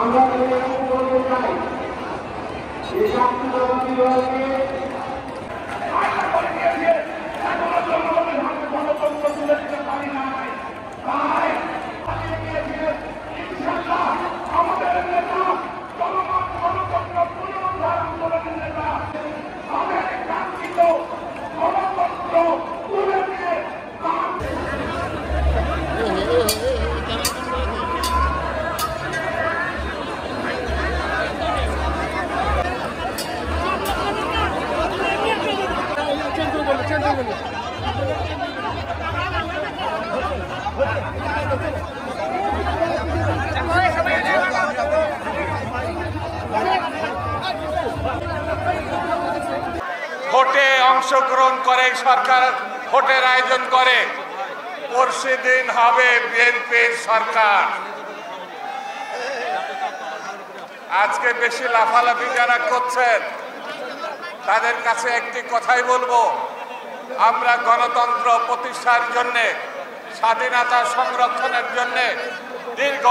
আমরা বলতে চাই এই শান্তি গণতন্ত্র তুলে দিতে পারি নাই। তাই আমাদের নেতা গণতন্ত্র পুনরুদ্ধার আন্দোলনের নেতা আমাদের কাঙ্ক্ষিত গণতন্ত্র তুলে দিয়ে ভোটে অংশগ্রহণ করে সরকার ভোটের আয়োজন করে। পরশু দিন হবে বিএনপির সরকার। আজকে বেশি লাফালাফি যারা করছেন তাদের কাছে একটি কথাই বলবো, আমরা গণতন্ত্র প্রতিষ্ঠার জন্যে, স্বাধীনতা সংরক্ষণের জন্যে দীর্ঘ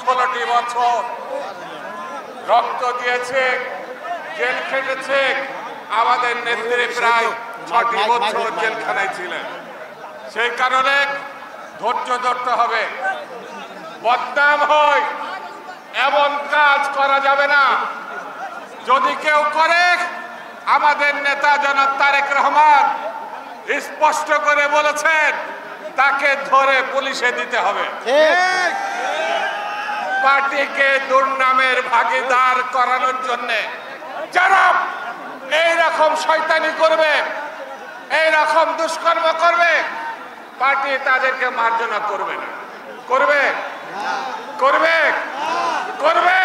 16টি বছর রক্ত দিয়েছে, জেল খেটেছে। আমাদের নেত্রী প্রায় 6টি বছর জেলখানায় ছিলেন। সেই কারণে ধৈর্য ধরতে হবে। বদনাম হয় এমন কাজ করা যাবে না। যদি কেউ করে, আমাদের নেতা জনাব তারেক রহমান স্পষ্ট করে বলেছেন তাকে ধরে পুলিশে দিতে হবে। পার্টিকে দুর্নামের ভাগীদার করানোর জন্য যারা এইরকম শয়তানি করবে, এইরকম দুষ্কর্ম করবে, পার্টি তাদেরকে মার্জনা করবে না। করবে করবে করবে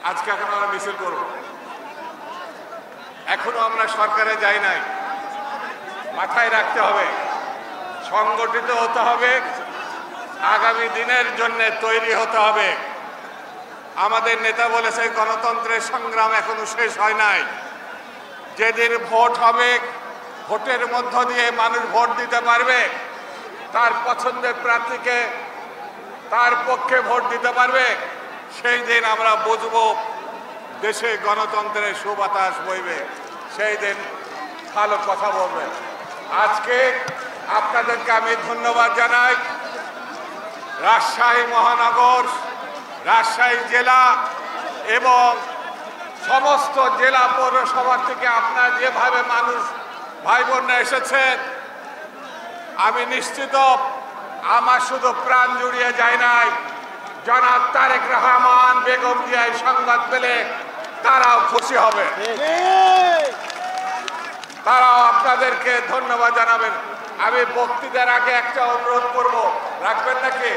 আজকে এখন আমরা মিছিল করব। এখনো আমরা সরকারে যাই নাই। মাথায় রাখতে হবে, সংগঠিত হতে হবে, আগামী দিনের জন্য তৈরি হতে হবে। আমাদের নেতা বলেছে গণতন্ত্রের সংগ্রাম এখনো শেষ হয় নাই। যেদিন ভোট হবে, ভোটের মধ্য দিয়ে মানুষ ভোট দিতে পারবে, তার পছন্দের প্রার্থীকে তার পক্ষে ভোট দিতে পারবে, সেই দিন আমরা বুঝব দেশে গণতন্ত্রের সুবাতাস বইবে। সেই দিন ভালো কথা বলবে। আজকে আপনাদেরকে আমি ধন্যবাদ জানাই। রাজশাহী মহানগর, রাজশাহী জেলা এবং সমস্ত জেলা পৌরসভা থেকে আপনার যেভাবে মানুষ ভাই বোনরা এসেছেন, আমি নিশ্চিত আমার শুধু প্রাণ জুড়িয়ে যায় নাই, জনাব তারেক রহমান বেগম জিয়ার সংবাদ পেলে তারাও খুশি হবে। তারাও আপনাদেরকে ধন্যবাদ জানাবেন। আমি বক্তৃতার আগে একটা অনুরোধ করব, রাখবেন নাকি?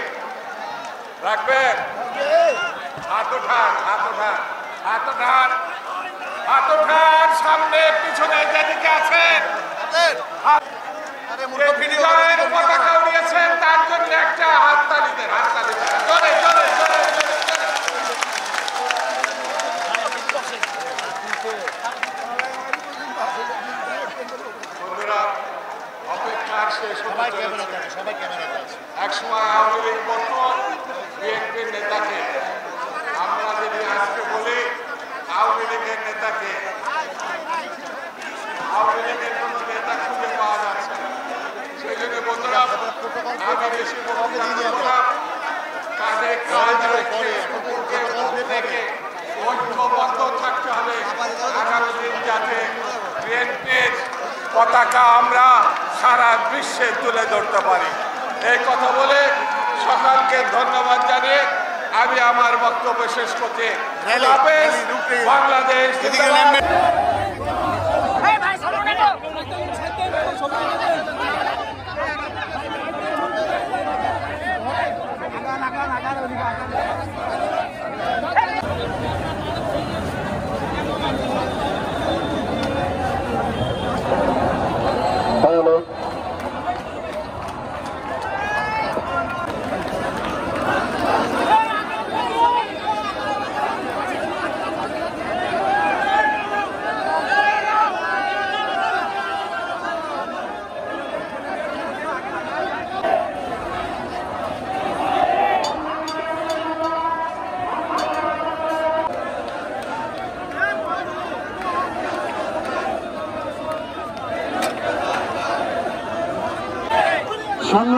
রাখবেন? হাত ওঠান, হাত ওঠান, হাত ওঠান, হাত ওঠান। সামনে পিছনে যেদিকে আছেন পতাকা উড়িয়েছেন তার জন্য একটা হাততালি দেন, হাততালি দেন। চলে চলে চলে বন্ধুরা, অপেক্ষার শেষ এক সময় আওয়ামী লীগ বলতো বিএনপির নেতাকে, আমরা যদি আজকে বলি আওয়ামী লীগের নেতাকে, আওয়ামী লীগের কোন নেতা খুঁজে পাওয়া যাচ্ছে না। সেই জন্য বন্ধুরা, আমি বেশি বক্তৃতা করব না। কাঁধে কাঁধ রেখে ঐক্যবদ্ধ থাকতে হবে। আগামী দিন যাতে বিএনপির পতাকা আমরা সারা বিশ্বে তুলে ধরতে পারি, এই কথা বলে সকলকে ধন্যবাদ জানিয়ে আমি আমার বক্তব্য শেষ করছি। বাংলাদেশ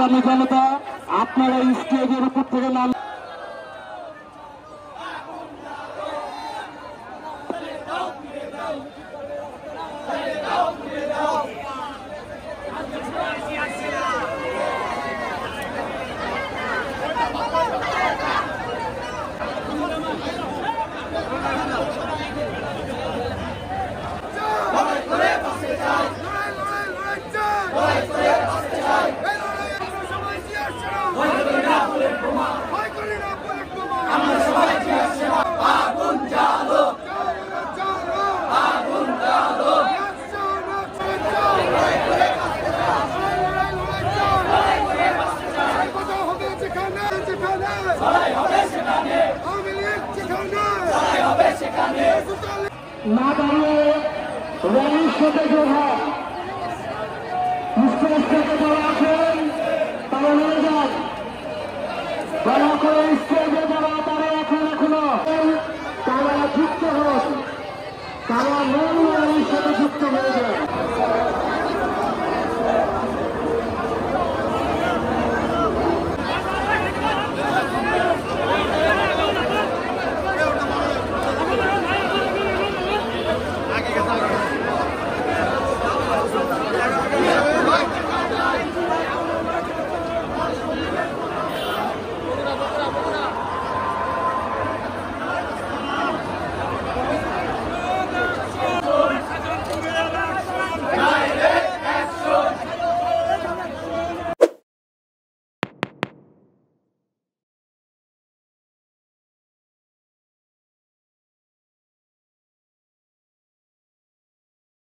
সংগ্রামী জনতা, আপনারা স্টেজের উপর থেকে নাম না দাঁড়িয়ে র্যালির সাথে যারা স্টেজ থেকে যারা আছেন তারা নিয়ে যান। দয়া করে স্টেজে যারা তারা এখনো তারা যুক্ত হন, তারা মূল র্যালির সাথে যুক্ত হয়ে যান।